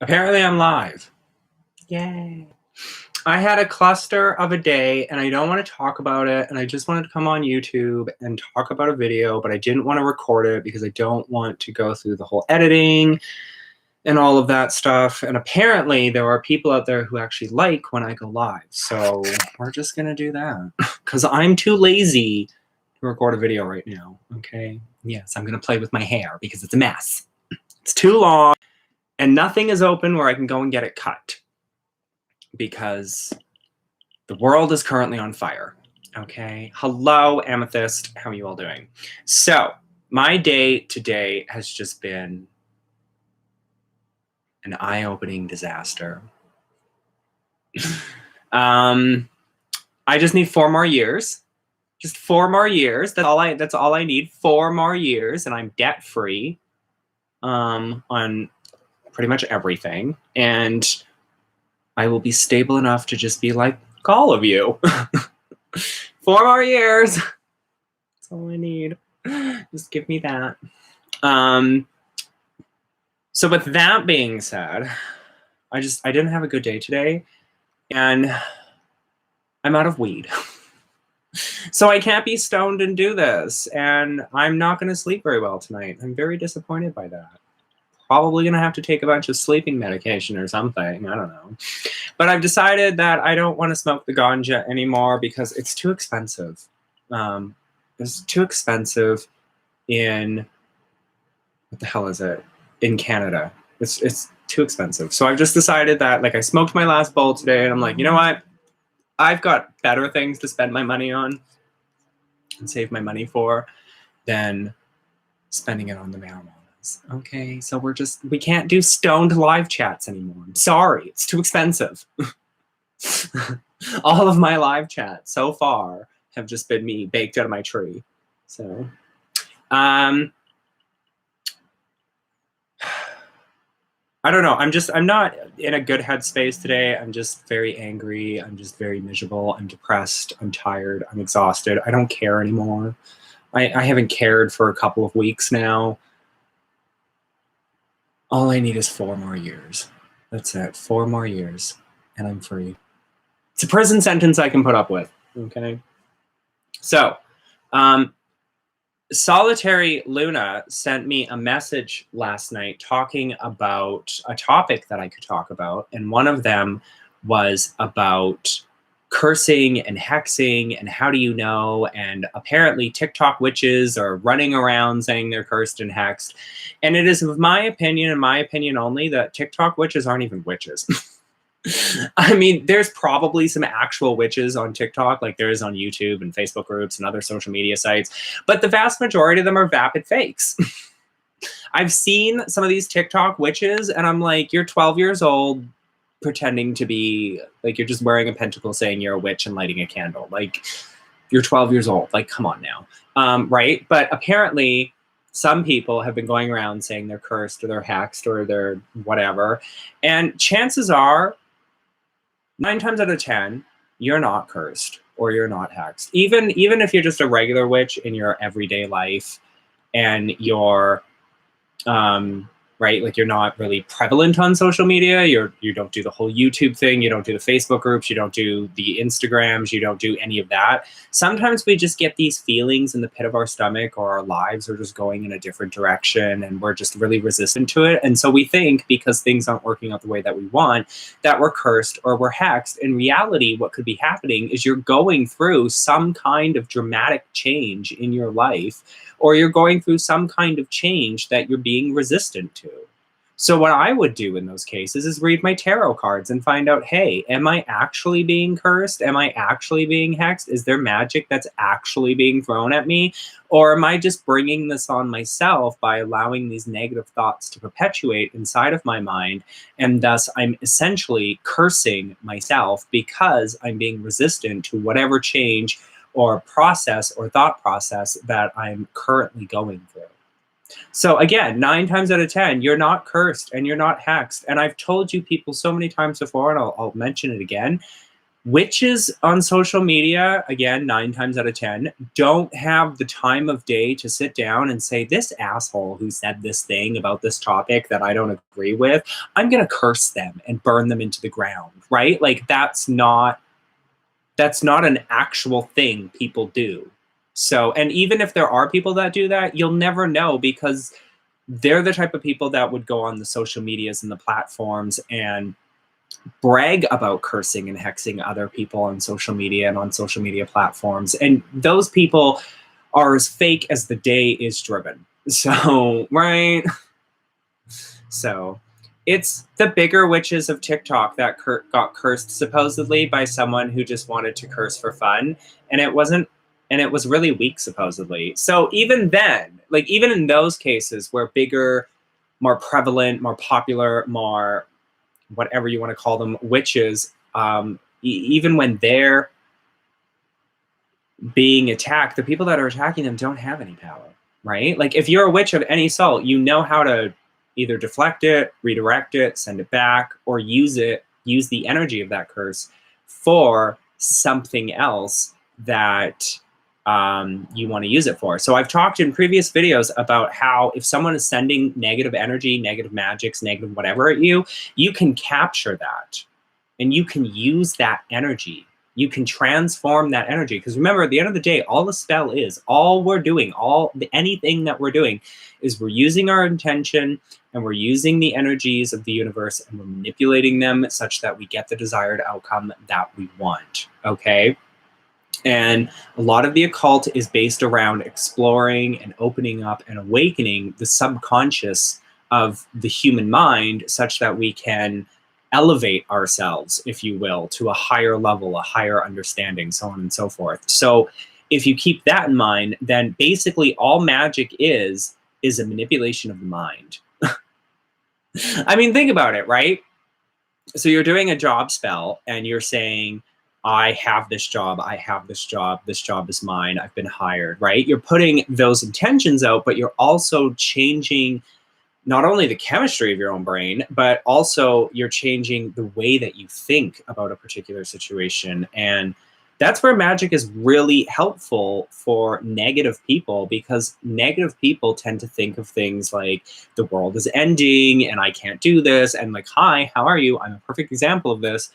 Apparently I'm live. Yay. I had a cluster of a day and I don't want to talk about it, and I just wanted to come on YouTube and talk about a video, but I didn't want to record it because I don't want to go through the whole editing and all of that stuff. And apparently there are people out there who actually like when I go live. So we're just going to do that because I'm too lazy to record a video right now. Okay. Yes, I'm going to play with my hair because it's a mess. It's too long and nothing is open where I can go and get it cut because the world is currently on fire. Okay. Hello, Amethyst. How are you all doing? So my day today has just been an eye-opening disaster. I just need 4 more years. Just 4 more years. That's all I need. 4 more years, and I'm debt-free on pretty much everything. And I will be stable enough to just be like all of you. 4 more years. That's all I need. Just give me that. So with that being said, I didn't have a good day today, and I'm out of weed. So I can't be stoned and do this, and I'm not going to sleep very well tonight. I'm very disappointed by that. Probably going to have to take a bunch of sleeping medication or something. I don't know. But I've decided that I don't want to smoke the ganja anymore because it's too expensive. It's too expensive in, what the hell is it? In Canada. It's too expensive. So I've just decided that, like, I smoked my last bowl today, and I'm like, you know what? I've got better things to spend my money on and save my money for than spending it on the marijuanas. Okay, so we can't do stoned live chats anymore. I'm sorry, it's too expensive. All of my live chats so far have just been me baked out of my tree. So, I don't know. I'm not in a good headspace today. I'm just very angry. I'm just very miserable. I'm depressed. I'm tired. I'm exhausted. I don't care anymore. I haven't cared for a couple of weeks now. All I need is 4 more years. That's it. 4 more years, and I'm free. It's a prison sentence I can put up with. Okay. So, Solitary Luna sent me a message last night talking about a topic that I could talk about, and one of them was about cursing and hexing and how do you know, and apparently TikTok witches are running around saying they're cursed and hexed, and it is of my opinion and my opinion only that TikTok witches aren't even witches. I mean, there's probably some actual witches on TikTok, like there is on YouTube and Facebook groups and other social media sites, but the vast majority of them are vapid fakes. I've seen some of these TikTok witches, and I'm like, you're 12 years old pretending to be, like, you're just wearing a pentacle saying you're a witch and lighting a candle. Like, you're 12 years old. Like, come on now. Right? But apparently, some people have been going around saying they're cursed or they're hexed or they're whatever. And chances are, 9 times out of 10, you're not cursed or you're not hexed. Even if you're just a regular witch in your everyday life and you're right, like you're not really prevalent on social media, you don't do the whole YouTube thing, you don't do the Facebook groups, you don't do the Instagrams, you don't do any of that. Sometimes we just get these feelings in the pit of our stomach, or our lives are just going in a different direction and we're just really resistant to it. And so we think, because things aren't working out the way that we want, that we're cursed or we're hexed. In reality, what could be happening is you're going through some kind of dramatic change in your life, or you're going through some kind of change that you're being resistant to. So what I would do in those cases is read my tarot cards and find out, hey, am I actually being cursed? Am I actually being hexed? Is there magic that's actually being thrown at me? Or am I just bringing this on myself by allowing these negative thoughts to perpetuate inside of my mind? And thus I'm essentially cursing myself because I'm being resistant to whatever change or process or thought process that I'm currently going through. So again, 9 times out of 10, you're not cursed and you're not hexed. And I've told you people so many times before, and I'll mention it again. Witches on social media, again, 9 times out of 10, don't have the time of day to sit down and say, this asshole who said this thing about this topic that I don't agree with, I'm going to curse them and burn them into the ground, right? Like that's not an actual thing people do. So, and even if there are people that do that, you'll never know because they're the type of people that would go on the social medias and the platforms and brag about cursing and hexing other people on social media and on social media platforms. And those people are as fake as the day is driven. So, right? So, it's the bigger witches of TikTok that got cursed supposedly by someone who just wanted to curse for fun. And it wasn't, and it was really weak, supposedly. So, even then, like, even in those cases where bigger, more prevalent, more popular, more whatever you want to call them, witches, even when they're being attacked, the people that are attacking them don't have any power, right? Like if you're a witch of any sort, you know how to either deflect it, redirect it, send it back, or use the energy of that curse for something else that you want to use it for. So I've talked in previous videos about how if someone is sending negative energy, negative magics, negative whatever at you, you can capture that and you can use that energy. You can transform that energy. Because remember, at the end of the day, all the spell is, all we're doing, anything that we're doing is we're using our intention and we're using the energies of the universe and we're manipulating them such that we get the desired outcome that we want, okay? And a lot of the occult is based around exploring and opening up and awakening the subconscious of the human mind such that we can elevate ourselves, if you will, to a higher level, a higher understanding, so on and so forth. So if you keep that in mind, then basically all magic is a manipulation of the mind. I mean, think about it, right? So you're doing a job spell and you're saying, I have this job, this job is mine, I've been hired, right? You're putting those intentions out, but you're also changing not only the chemistry of your own brain, but also you're changing the way that you think about a particular situation. And that's where magic is really helpful for negative people, because negative people tend to think of things like the world is ending and I can't do this. And like, hi, how are you? I'm a perfect example of this.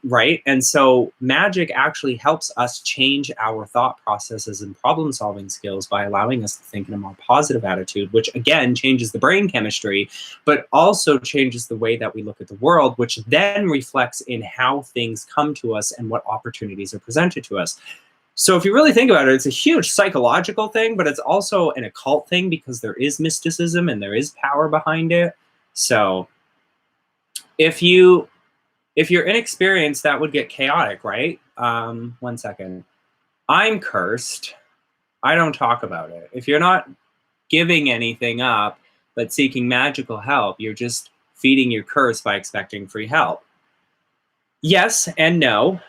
Right? And so magic actually helps us change our thought processes and problem solving skills by allowing us to think in a more positive attitude, which again changes the brain chemistry, but also changes the way that we look at the world, which then reflects in how things come to us and what opportunities are presented to us. So if you really think about it, it's a huge psychological thing, but it's also an occult thing because there is mysticism and there is power behind it. So if you're inexperienced, that would get chaotic, right? 1 second. I'm cursed. I don't talk about it. If you're not giving anything up, but seeking magical help, you're just feeding your curse by expecting free help. Yes and no.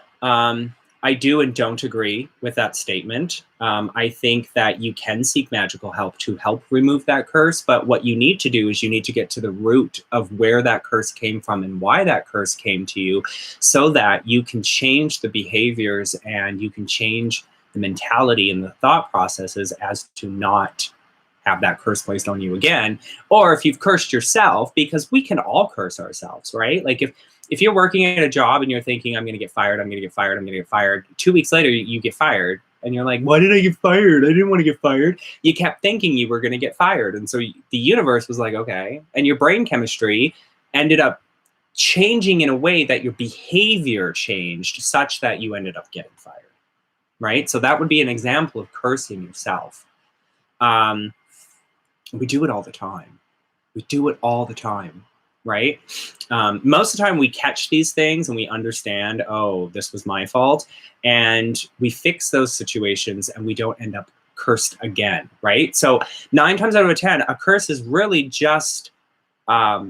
I do and don't agree with that statement. I think that you can seek magical help to help remove that curse, but what you need to do is you need to get to the root of where that curse came from and why that curse came to you, so that you can change the behaviors and you can change the mentality and the thought processes as to not have that curse placed on you again. Or if you've cursed yourself, because we can all curse ourselves, right? Like if you're working at a job and you're thinking, I'm going to get fired, I'm going to get fired, I'm going to get fired. 2 weeks later, you get fired. And you're like, why did I get fired? I didn't want to get fired. You kept thinking you were going to get fired. And so the universe was like, okay. And your brain chemistry ended up changing in a way that your behavior changed such that you ended up getting fired, right? So that would be an example of cursing yourself. We do it all the time. We do it all the time. Right? Most of the time we catch these things and we understand, oh, this was my fault. And we fix those situations and we don't end up cursed again, right? So 9 times out of 10, a curse is really just a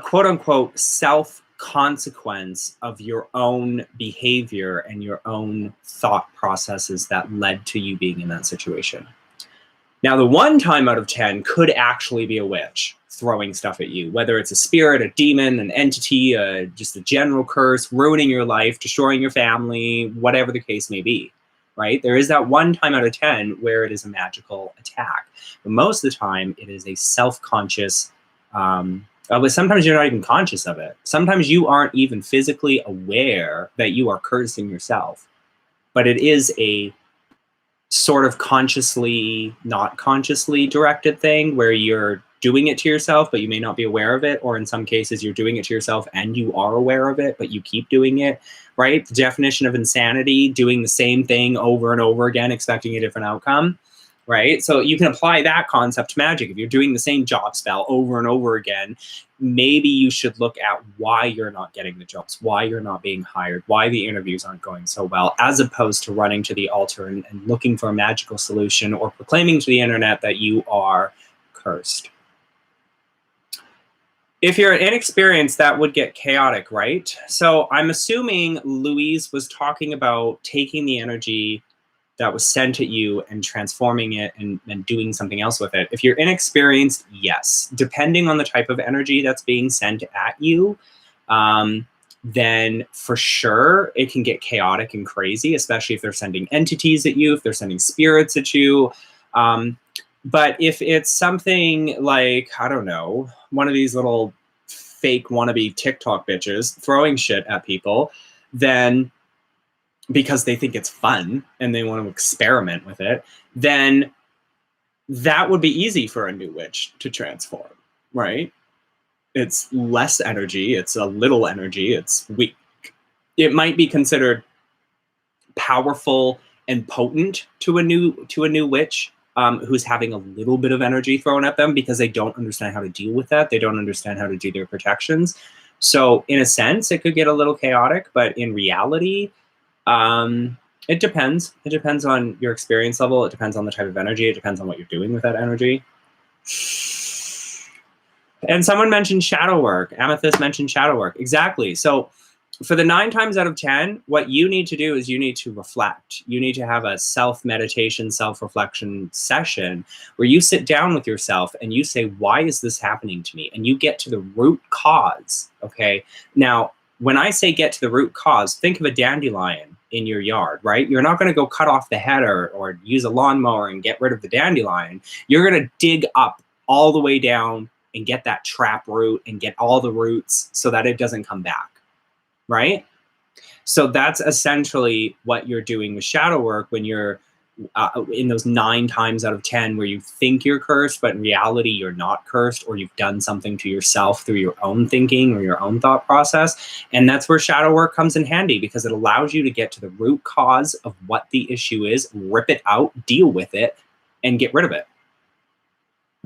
quote unquote self-consequence of your own behavior and your own thought processes that led to you being in that situation. Now, the one time out of 10 could actually be a witch throwing stuff at you, whether it's a spirit, a demon, an entity, just a general curse, ruining your life, destroying your family, whatever the case may be, right? There is that one time out of 10 where it is a magical attack. But most of the time, it is a self-conscious, but sometimes you're not even conscious of it. Sometimes you aren't even physically aware that you are cursing yourself. But it is a sort of consciously, not consciously directed thing where you're doing it to yourself, but you may not be aware of it. Or in some cases, you're doing it to yourself and you are aware of it, but you keep doing it, right? The definition of insanity, doing the same thing over and over again, expecting a different outcome, right? So you can apply that concept to magic. If you're doing the same job spell over and over again, maybe you should look at why you're not getting the jobs, why you're not being hired, why the interviews aren't going so well, as opposed to running to the altar and looking for a magical solution or proclaiming to the internet that you are cursed. If you're inexperienced, that would get chaotic, right? So I'm assuming Louise was talking about taking the energy that was sent at you and transforming it and doing something else with it. If you're inexperienced, yes. Depending on the type of energy that's being sent at you, then for sure it can get chaotic and crazy, especially if they're sending entities at you, if they're sending spirits at you. But if it's something like, I don't know, one of these little fake wannabe TikTok bitches throwing shit at people, then because they think it's fun and they want to experiment with it, then that would be easy for a new witch to transform, right? It's less energy, it's a little energy, it's weak. It might be considered powerful and potent to a new witch who's having a little bit of energy thrown at them because they don't understand how to deal with that. They don't understand how to do their protections. So in a sense, it could get a little chaotic, but in reality, it depends. It depends on your experience level. It depends on the type of energy. It depends on what you're doing with that energy. And someone mentioned shadow work. Amethyst mentioned shadow work. Exactly. So for the 9 times out of 10, what you need to do is you need to reflect. You need to have a self-meditation, self-reflection session where you sit down with yourself and you say, why is this happening to me? And you get to the root cause, okay? Now, when I say get to the root cause, think of a dandelion in your yard, right? You're not going to go cut off the head or use a lawnmower and get rid of the dandelion. You're going to dig up all the way down and get that trap root and get all the roots so that it doesn't come back. Right? So that's essentially what you're doing with shadow work when you're in those 9 times out of 10 where you think you're cursed, but in reality you're not cursed, or you've done something to yourself through your own thinking or your own thought process. And that's where shadow work comes in handy, because it allows you to get to the root cause of what the issue is, rip it out, deal with it, and get rid of it.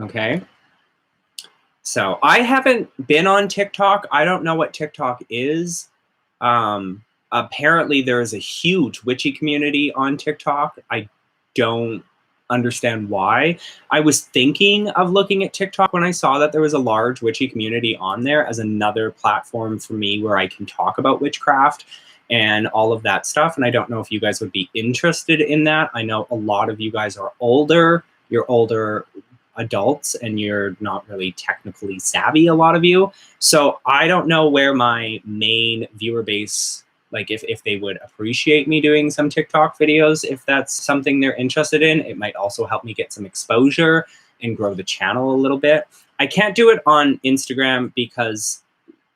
Okay? So I haven't been on TikTok. I don't know what TikTok is. Apparently there is a huge witchy community on TikTok. I don't understand why. I was thinking of looking at TikTok when I saw that there was a large witchy community on there as another platform for me where I can talk about witchcraft and all of that stuff. And I don't know if you guys would be interested in that. I know a lot of you guys are older. You're older adults and you're not really technically savvy, a lot of you. So I don't know where my main viewer base, like if they would appreciate me doing some TikTok videos, if that's something they're interested in. It might also help me get some exposure and grow the channel a little bit. I can't do it on Instagram because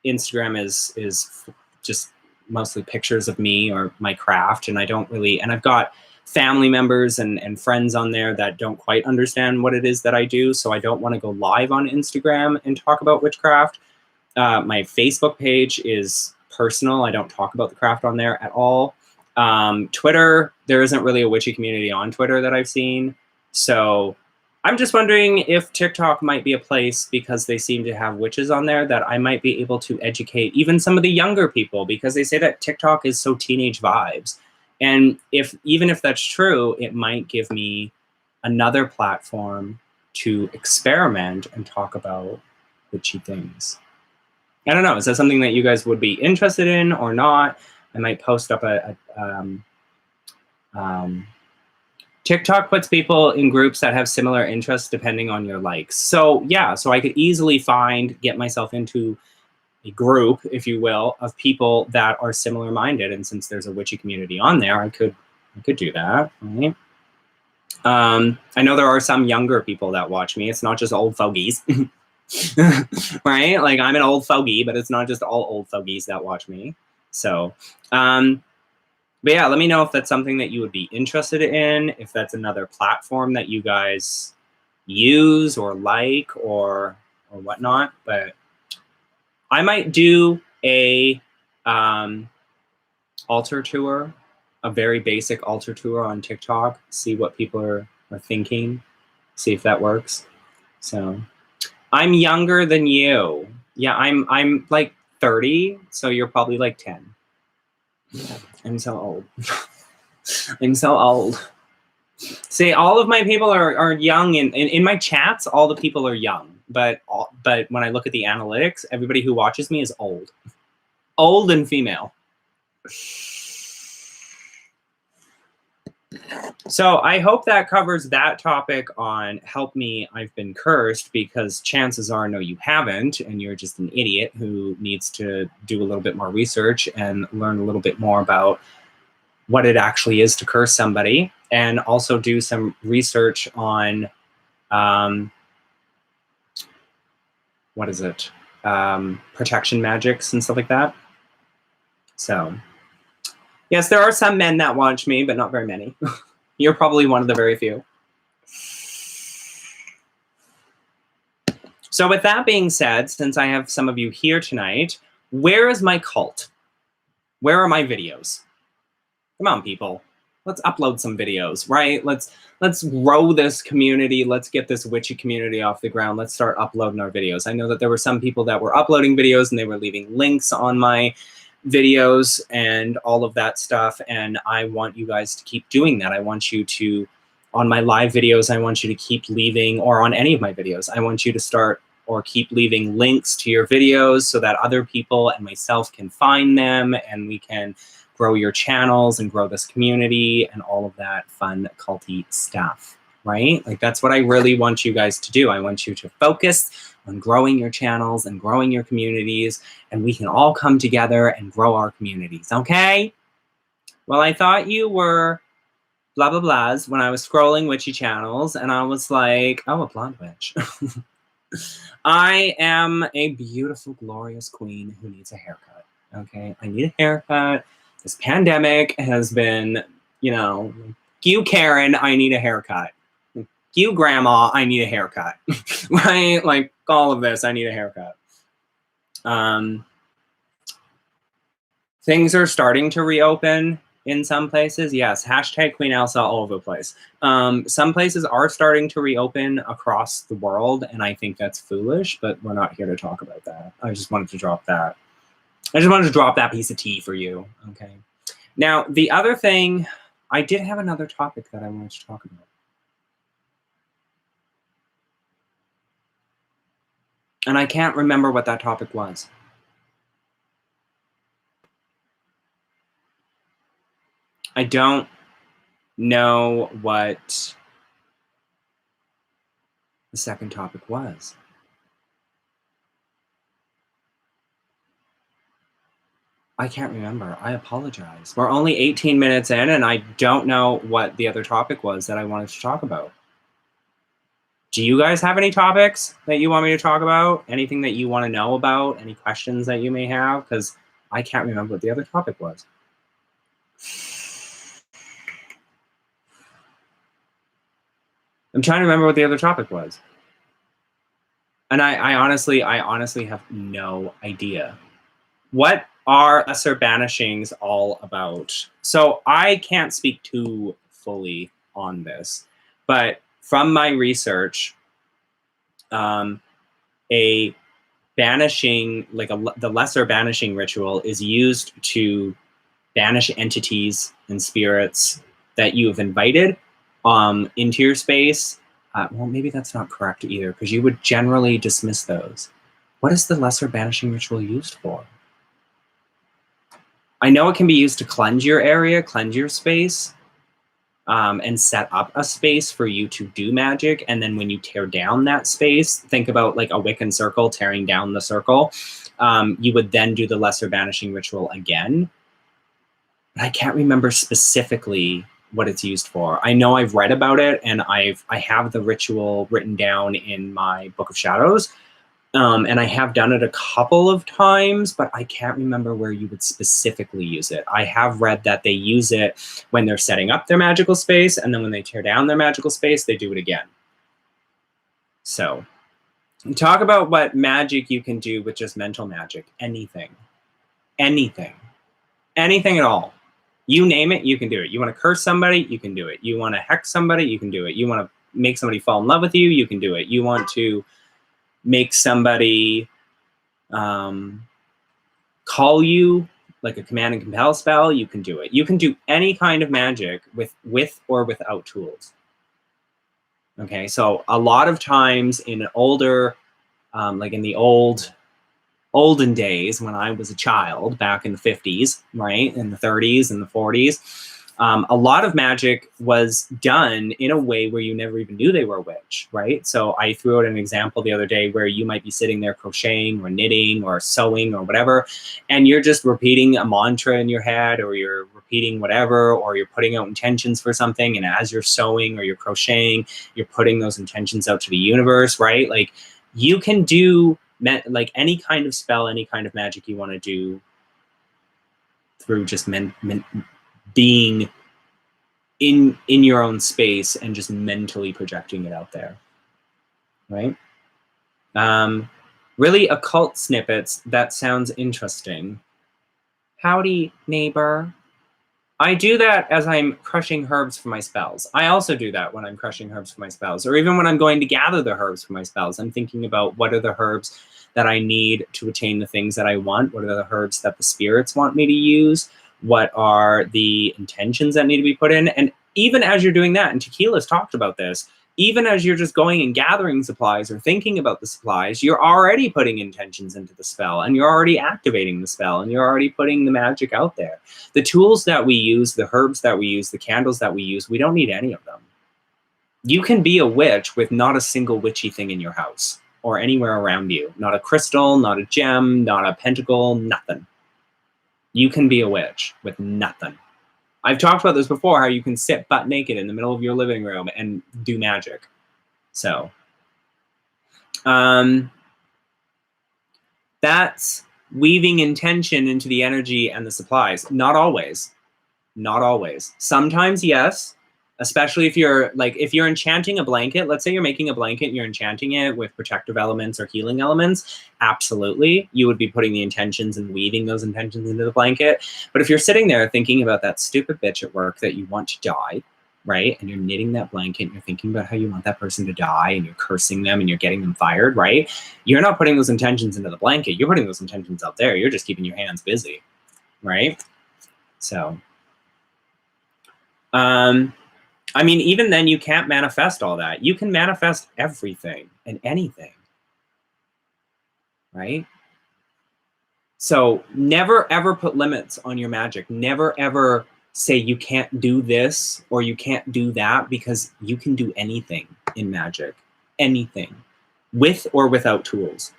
Instagram is just mostly pictures of me or my craft, and I don't really, and I've got family members and friends on there that don't quite understand what it is that I do. So I don't want to go live on Instagram and talk about witchcraft. My Facebook page is personal. I don't talk about the craft on there at all. Twitter, there isn't really a witchy community on Twitter that I've seen. So I'm just wondering if TikTok might be a place, because they seem to have witches on there, that I might be able to educate even some of the younger people, because they say that TikTok is so teenage vibes. And even if that's true, it might give me another platform to experiment and talk about witchy things. I don't know. Is that something that you guys would be interested in or not? I might post up TikTok puts people in groups that have similar interests depending on your likes. So yeah, so I could easily get myself into a group, if you will, of people that are similar minded. And since there's a witchy community on there, I could do that, right? I know there are some younger people that watch me. It's not just old fogies, right? Like I'm an old fogey, but it's not just all old fogies that watch me. So, but yeah, let me know if that's something that you would be interested in, if that's another platform that you guys use or like or whatnot. But I might do a altar tour, a very basic altar tour on TikTok, see what people are thinking, see if that works. So I'm younger than you. Yeah, I'm like 30, so you're probably like 10. I'm so old. I'm so old. See, all of my people are young, and in my chats, all the people are young. But when I look at the analytics, everybody who watches me is old. Old and female. So I hope that covers that topic on Help Me, I've Been Cursed, because chances are, no, you haven't, and you're just an idiot who needs to do a little bit more research and learn a little bit more about what it actually is to curse somebody, and also do some research on, what is it? Protection magics and stuff like that. So, yes, there are some men that watch me, but not very many. You're probably one of the very few. So with that being said, since I have some of you here tonight, where is my cult? Where are my videos? Come on, people. Let's upload some videos, right? Let's grow this community. Let's get this witchy community off the ground. Let's start uploading our videos. I know that there were some people that were uploading videos and they were leaving links on my videos and all of that stuff. And I want you guys to keep doing that. I want you to, on my live videos, I want you to keep leaving, or on any of my videos, I want you to start or keep leaving links to your videos so that other people and myself can find them, and we can grow your channels and grow this community and all of that fun culty stuff, right? Like that's what I really want you guys to do. I want you to focus on growing your channels and growing your communities, and we can all come together and grow our communities, okay? Well, I thought you were blah, blah, blahs when I was scrolling witchy channels, and I was like, oh, a blonde witch. I am a beautiful, glorious queen who needs a haircut, okay? I need a haircut. This pandemic has been, you know, you Karen, I need a haircut. You grandma, I need a haircut. Right? Like all of this, I need a haircut. Things are starting to reopen in some places. Yes, hashtag Queen Elsa all over the place. Some places are starting to reopen across the world, and I think that's foolish, but we're not here to talk about that. I just wanted to drop that. I just wanted to drop that piece of tea for you, okay? Now, the other thing, I did have another topic that I wanted to talk about. And I can't remember what that topic was. I don't know what the second topic was. I can't remember. I apologize. We're only 18 minutes in, and I don't know what the other topic was that I wanted to talk about. Do you guys have any topics that you want me to talk about? Anything that you want to know about? Any questions that you may have? Because I can't remember what the other topic was. I'm trying to remember what the other topic was. And I honestly have no idea. What are lesser banishings all about? So I can't speak too fully on this, but from my research, a banishing, like the lesser banishing ritual, is used to banish entities and spirits that you have invited into your space. Well, maybe that's not correct either, because you would generally dismiss those. What is the lesser banishing ritual used for? I know it can be used to cleanse your area, cleanse your space. and set up a space for you to do magic. And then when you tear down that space, think about like a Wiccan circle, tearing down the circle. You would then do the lesser banishing ritual again. But I can't remember specifically what it's used for. I know I've read about it, and I have the ritual written down in my Book of Shadows. And I have done it a couple of times, but I can't remember where you would specifically use it. I have read that they use it when they're setting up their magical space, and then when they tear down their magical space, they do it again. So, talk about what magic you can do with just mental magic. Anything. Anything. Anything at all. You name it, you can do it. You want to curse somebody, you can do it. You want to hex somebody, you can do it. You want to make somebody fall in love with you, you can do it. You want to make somebody call you, like a command and compel spell, you can do it. You can do any kind of magic with or without tools. Okay, so a lot of times in older, like in the olden days when I was a child, back in the 50s, right, in the 30s and the 40s, a lot of magic was done in a way where you never even knew they were a witch, right? So I threw out an example the other day where you might be sitting there crocheting or knitting or sewing or whatever, and you're just repeating a mantra in your head, or you're repeating whatever, or you're putting out intentions for something, and as you're sewing or you're crocheting, you're putting those intentions out to the universe, right? Like, you can do like any kind of spell, any kind of magic you want to do through just being in your own space and just mentally projecting it out there, right? Really occult snippets, that sounds interesting. Howdy, neighbor. I do that as I'm crushing herbs for my spells. I also do that when I'm crushing herbs for my spells, or even when I'm going to gather the herbs for my spells. I'm thinking about what are the herbs that I need to attain the things that I want? What are the herbs that the spirits want me to use? What are the intentions that need to be put in? And even as you're doing that, and Tequila's talked about this, even as you're just going and gathering supplies or thinking about the supplies, you're already putting intentions into the spell, and you're already activating the spell, and you're already putting the magic out there. The tools that we use, the herbs that we use, the candles that we use, we don't need any of them. You can be a witch with not a single witchy thing in your house or anywhere around you. Not a crystal, not a gem, not a pentacle, nothing. You can be a witch with nothing. I've talked about this before, how you can sit butt naked in the middle of your living room and do magic. So, that's weaving intention into the energy and the supplies. Not always. Not always. Sometimes, yes. Especially if you're enchanting a blanket, let's say you're making a blanket and you're enchanting it with protective elements or healing elements, absolutely. You would be putting the intentions and weaving those intentions into the blanket. But if you're sitting there thinking about that stupid bitch at work that you want to die, right? And you're knitting that blanket and you're thinking about how you want that person to die and you're cursing them and you're getting them fired, right? You're not putting those intentions into the blanket. You're putting those intentions out there. You're just keeping your hands busy, right? So, I mean, even then, you can't manifest all that. You can manifest everything and anything, right? So never, ever put limits on your magic. Never, ever say you can't do this or you can't do that, because you can do anything in magic. Anything. With or without tools.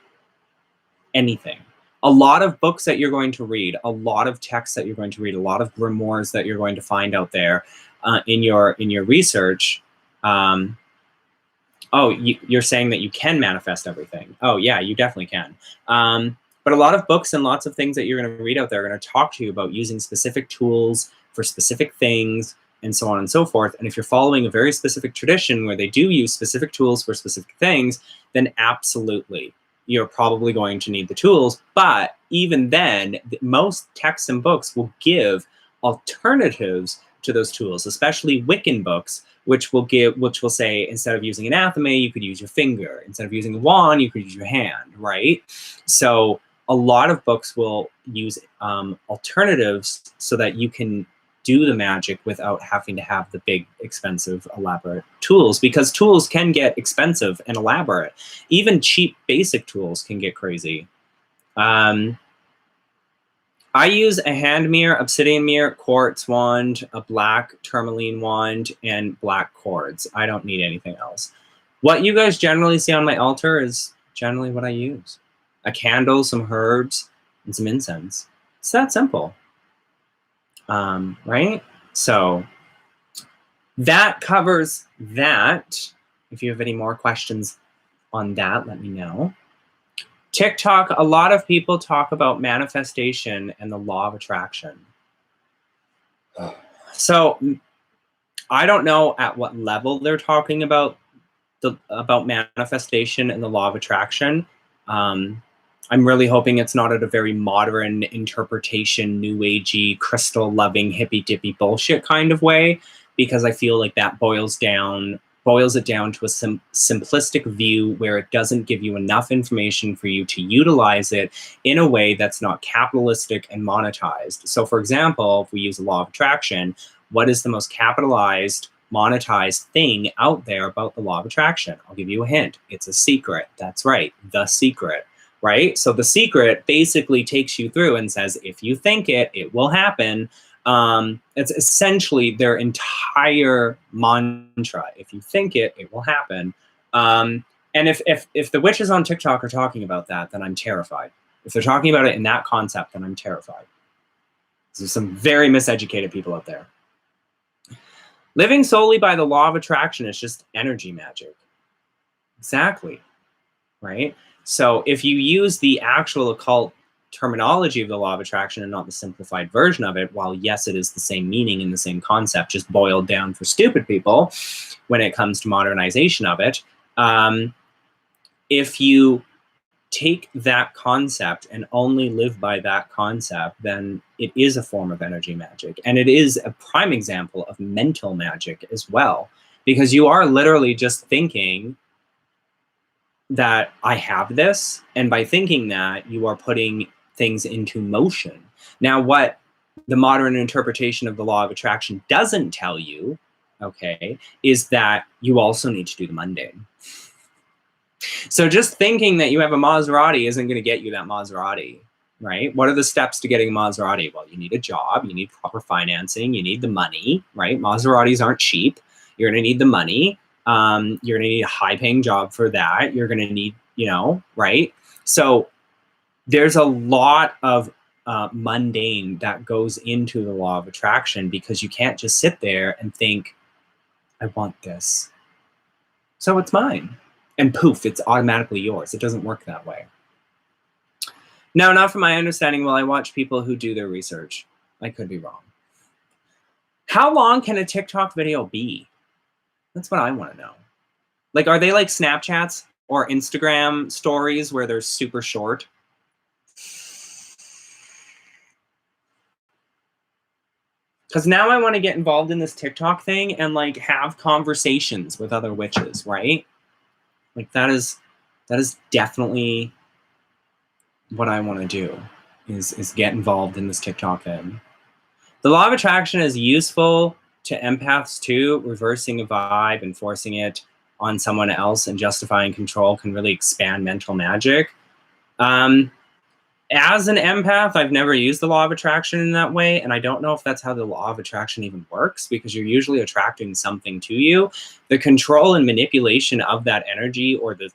Anything. A lot of books that you're going to read, a lot of texts that you're going to read, a lot of grimoires that you're going to find out there, in your research, you're saying that you can manifest everything. Oh yeah, you definitely can. But a lot of books and lots of things that you're going to read out there are going to talk to you about using specific tools for specific things, and so on and so forth. And if you're following a very specific tradition where they do use specific tools for specific things, then absolutely, you're probably going to need the tools. But even then, most texts and books will give alternatives to those tools, especially Wiccan books, which will say, instead of using an athame, you could use your finger. Instead of using a wand, you could use your hand, right? So a lot of books will use alternatives so that you can do the magic without having to have the big, expensive, elaborate tools, because tools can get expensive and elaborate. Even cheap, basic tools can get crazy. I use a hand mirror, obsidian mirror, quartz wand, a black tourmaline wand, and black cords. I don't need anything else. What you guys generally see on my altar is generally what I use. A candle, some herbs, and some incense. It's that simple. Right? So that covers that. If you have any more questions on that, let me know. TikTok, a lot of people talk about manifestation and the law of attraction. So I don't know at what level they're talking about manifestation and the law of attraction. I'm really hoping it's not at a very modern interpretation, new agey, crystal loving, hippy dippy bullshit kind of way, because I feel like that boils it down to a simplistic view where it doesn't give you enough information for you to utilize it in a way that's not capitalistic and monetized. So for example, if we use the law of attraction, what is the most capitalized, monetized thing out there about the law of attraction? I'll give you a hint. It's a secret. That's right. The Secret, right? So The Secret basically takes you through and says, if you think it, it will happen. It's essentially their entire mantra. If you think it, it will happen. And if the witches on TikTok are talking about that, then I'm terrified. If they're talking about it in that concept, then I'm terrified. There's some very miseducated people out there. Living solely by the law of attraction is just energy magic. Exactly, right? So if you use the actual occult terminology of the law of attraction and not the simplified version of it, while yes, it is the same meaning and the same concept, just boiled down for stupid people when it comes to modernization of it, if you take that concept and only live by that concept, then it is a form of energy magic. And it is a prime example of mental magic as well, because you are literally just thinking that I have this, and by thinking that, you are putting things into motion. Now, what the modern interpretation of the law of attraction doesn't tell you, okay, is that you also need to do the mundane. So just thinking that you have a Maserati isn't going to get you that Maserati, right? What are the steps to getting a Maserati? Well, you need a job, you need proper financing, you need the money, right? Maseratis aren't cheap. You're going to need the money. You're going to need a high-paying job for that. You're going to need, right? So there's a lot of mundane that goes into the law of attraction, because you can't just sit there and think, I want this, so it's mine. And poof, it's automatically yours. It doesn't work that way. Now, not from my understanding, while I watch people who do their research, I could be wrong. How long can a TikTok video be? That's what I want to know. Like, are they like Snapchats or Instagram stories where they're super short? Because now I want to get involved in this TikTok thing and like have conversations with other witches, right? Like that is definitely what I want to do, is get involved in this TikTok thing. The law of attraction is useful to empaths too. Reversing a vibe and forcing it on someone else and justifying control can really expand mental magic. As an empath, I've never used the law of attraction in that way, and I don't know if that's how the law of attraction even works, because you're usually attracting something to you. The control and manipulation of that energy, or the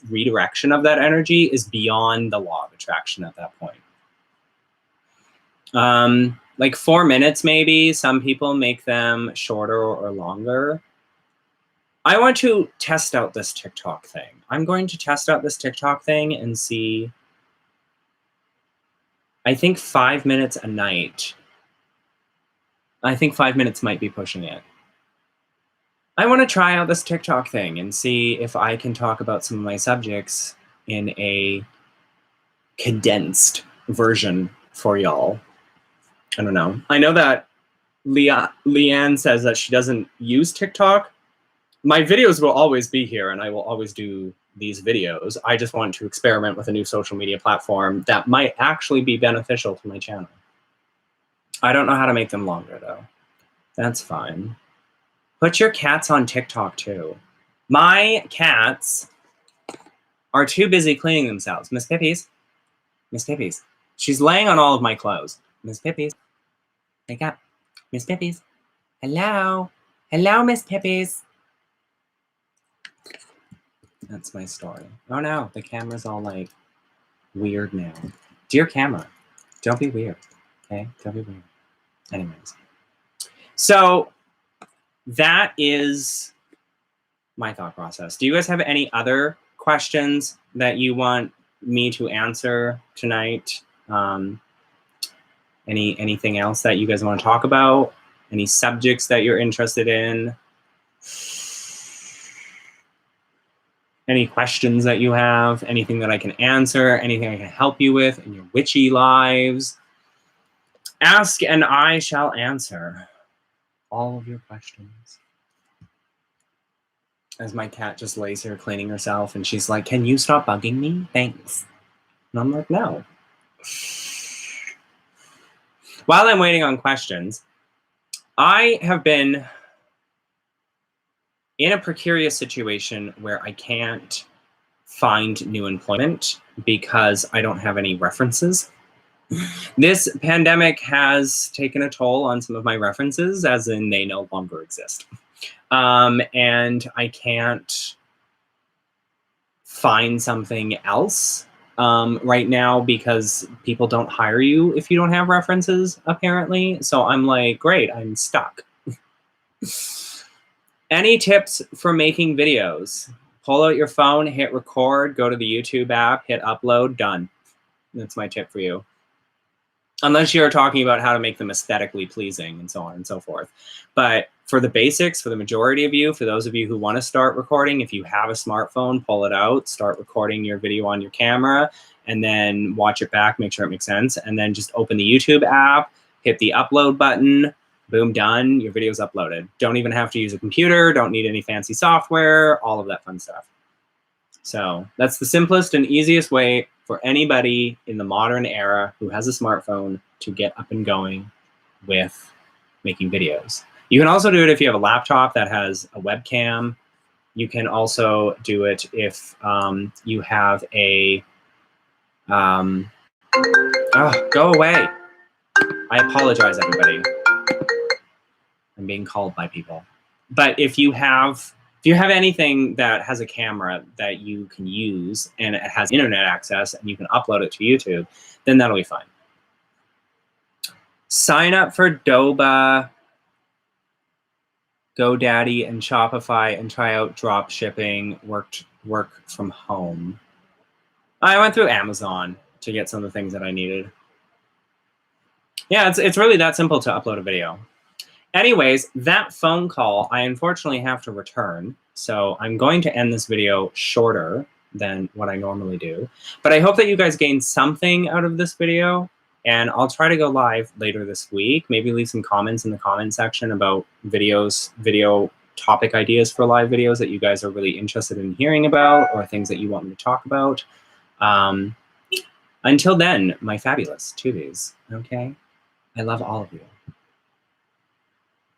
redirection of that energy, is beyond the law of attraction at that point. Like 4 minutes maybe. Some people make them shorter or longer. I want to test out this TikTok thing. I'm going to test out this TikTok thing and see. I think 5 minutes a night. I think 5 minutes might be pushing it. I want to try out this TikTok thing and see if I can talk about some of my subjects in a condensed version for y'all. I don't know. I know that Leanne says that she doesn't use TikTok. My videos will always be here, and I will always do these videos. I just want to experiment with a new social media platform that might actually be beneficial to my channel. I don't know how to make them longer, though. That's fine. Put your cats on TikTok, too. My cats are too busy cleaning themselves. Miss Pippies. Miss Pippies. She's laying on all of my clothes. Miss Pippies, wake up. Miss Pippies. Hello. Hello, Miss Pippies. That's my story. Oh no, the camera's all like weird now. Dear camera, don't be weird. Okay? Don't be weird. Anyways. So that is my thought process. Do you guys have any other questions that you want me to answer tonight? Anything else that you guys want to talk about? Any subjects that you're interested in? Any questions that you have? Anything that I can answer? Anything I can help you with in your witchy lives? Ask and I shall answer all of your questions. As my cat just lays here cleaning herself and she's like, can you stop bugging me? Thanks. And I'm like, no. While I'm waiting on questions, I have been in a precarious situation where I can't find new employment because I don't have any references. This pandemic has taken a toll on some of my references, as in they no longer exist. And I can't find something else right now because people don't hire you if you don't have references, apparently. So I'm like, great, I'm stuck. Any tips for making videos? Pull out your phone, hit record, go to the YouTube app, hit upload, done. That's my tip for you. Unless you're talking about how to make them aesthetically pleasing and so on and so forth. But for the basics, for the majority of you, for those of you who want to start recording, if you have a smartphone, pull it out, start recording your video on your camera, and then watch it back, make sure it makes sense, and then just open the YouTube app, hit the upload button, boom, done, your video's uploaded. Don't even have to use a computer, don't need any fancy software, all of that fun stuff. So that's the simplest and easiest way for anybody in the modern era who has a smartphone to get up and going with making videos. You can also do it if you have a laptop that has a webcam. You can also do it if you have a... oh, go away. I apologize, everybody. I'm being called by people. But if you have anything that has a camera that you can use and it has internet access and you can upload it to YouTube, then that'll be fine. Sign up for Doba, GoDaddy, and Shopify and try out drop shipping, work from home. I went through Amazon to get some of the things that I needed. Yeah, it's really that simple to upload a video. Anyways, that phone call, I unfortunately have to return. So I'm going to end this video shorter than what I normally do. But I hope that you guys gained something out of this video. And I'll try to go live later this week. Maybe leave some comments in the comment section about video topic ideas for live videos that you guys are really interested in hearing about or things that you want me to talk about. Until then, my fabulous tubies, okay? I love all of you.